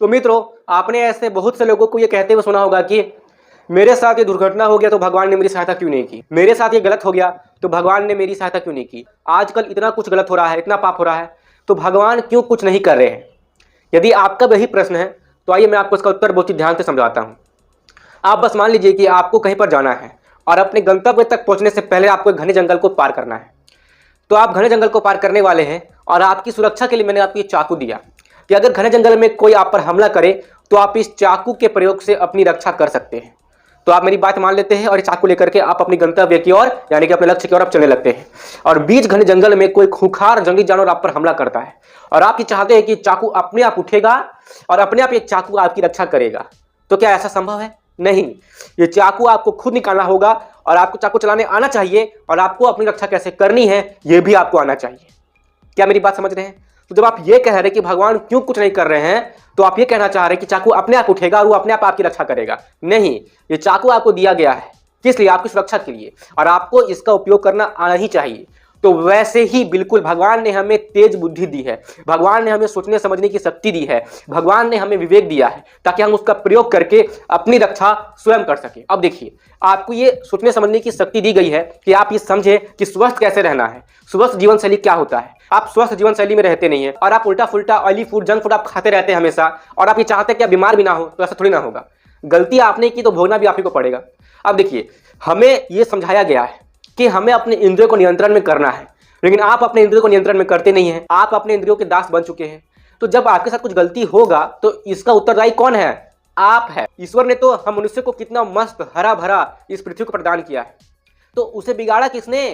तो मित्रों, आपने ऐसे बहुत से लोगों को ये कहते हुए सुना होगा कि मेरे साथ ये दुर्घटना हो गया तो भगवान ने मेरी सहायता क्यों नहीं की, मेरे साथ ये गलत हो गया तो भगवान ने मेरी सहायता क्यों नहीं की, आजकल इतना कुछ गलत हो रहा है, इतना पाप हो रहा है, तो भगवान क्यों कुछ नहीं कर रहे हैं। यदि आपका वही प्रश्न है तो आइए मैं आपको इसका उत्तर बहुत ही ध्यान से समझाता हूँ। आप बस मान लीजिए कि आपको कहीं पर जाना है और अपने गंतव्य तक पहुंचने से पहले आपको एक घने जंगल को पार करना है। तो आप घने जंगल को पार करने वाले हैं और आपकी सुरक्षा के लिए मैंने आपको ये चाकू दिया कि अगर घने जंगल में कोई आप पर हमला करे तो आप इस चाकू के प्रयोग से अपनी रक्षा कर सकते हैं। तो आप मेरी बात मान लेते हैं और ये चाकू लेकर के आप अपनी गंतव्य की ओर यानी कि अपने लक्ष्य की ओर आप चलने लगते हैं और बीच घने जंगल में कोई खूंखार जंगली जानवर आप पर हमला करता है और आप ये चाहते हैं कि चाकू अपने आप उठेगा और अपने आप ये चाकू आपकी रक्षा करेगा। तो क्या ऐसा संभव है? नहीं, ये चाकू आपको खुद निकालना होगा और आपको चाकू चलाने आना चाहिए और आपको अपनी रक्षा कैसे करनी है ये भी आपको आना चाहिए। क्या मेरी बात समझ रहे हैं? तो जब आप ये कह रहे हैं कि भगवान क्यों कुछ नहीं कर रहे हैं तो आप ये कहना चाह रहे हैं कि चाकू अपने आप उठेगा और वो अपने आप आपकी रक्षा करेगा। नहीं, ये चाकू आपको दिया गया है किस लिए? आपकी सुरक्षा के लिए, और आपको इसका उपयोग करना आना ही चाहिए। तो वैसे ही बिल्कुल भगवान ने हमें तेज बुद्धि दी है, भगवान ने हमें सोचने समझने की शक्ति दी है, भगवान ने हमें विवेक दिया है ताकि हम उसका प्रयोग करके अपनी रक्षा स्वयं कर सकें। अब देखिए, आपको ये सोचने समझने की शक्ति दी गई है कि आप ये समझें कि स्वस्थ कैसे रहना है, स्वस्थ जीवन शैली क्या होता है। आप स्वस्थ जीवन शैली में रहते नहीं है और आप उल्टा फुल्टा ऑयली फूड, जंक फूड आप खाते रहते हैं हमेशा, और आप ये चाहते हैं कि आप बीमार भी ना हो, तो ऐसा थोड़ी ना होगा। गलती आपने की तो भोगना भी आप ही को पड़ेगा। अब देखिए, हमें ये समझाया गया है कि हमें अपने इंद्रियों को नियंत्रण में करना है, लेकिन आप अपने इंद्रियों को नियंत्रण में करते नहीं हैं, आप अपने इंद्रियों के दास बन चुके हैं। तो जब आपके साथ कुछ गलती होगा तो इसका उत्तरदायी कौन है? आप है। ईश्वर ने तो हम मनुष्य को कितना मस्त हरा भरा इस पृथ्वी को प्रदान किया है, तो उसे बिगाड़ा किसने?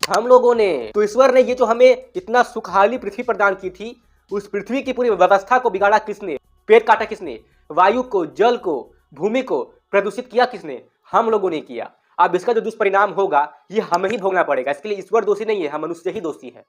हम लोगों ने। तो ईश्वर ने ये जो हमें इतना सुखहाली पृथ्वी प्रदान की थी, उस पृथ्वी की पूरी व्यवस्था को बिगाड़ा किसने? पेड़ काटा किसने? वायु को, जल को, भूमि को प्रदूषित किया किसने? हम लोगों ने किया। अब इसका जो दुष्परिणाम होगा ये हमें ही भोगना पड़ेगा। इसके लिए ईश्वर दोषी नहीं है, हम मनुष्य ही दोषी है।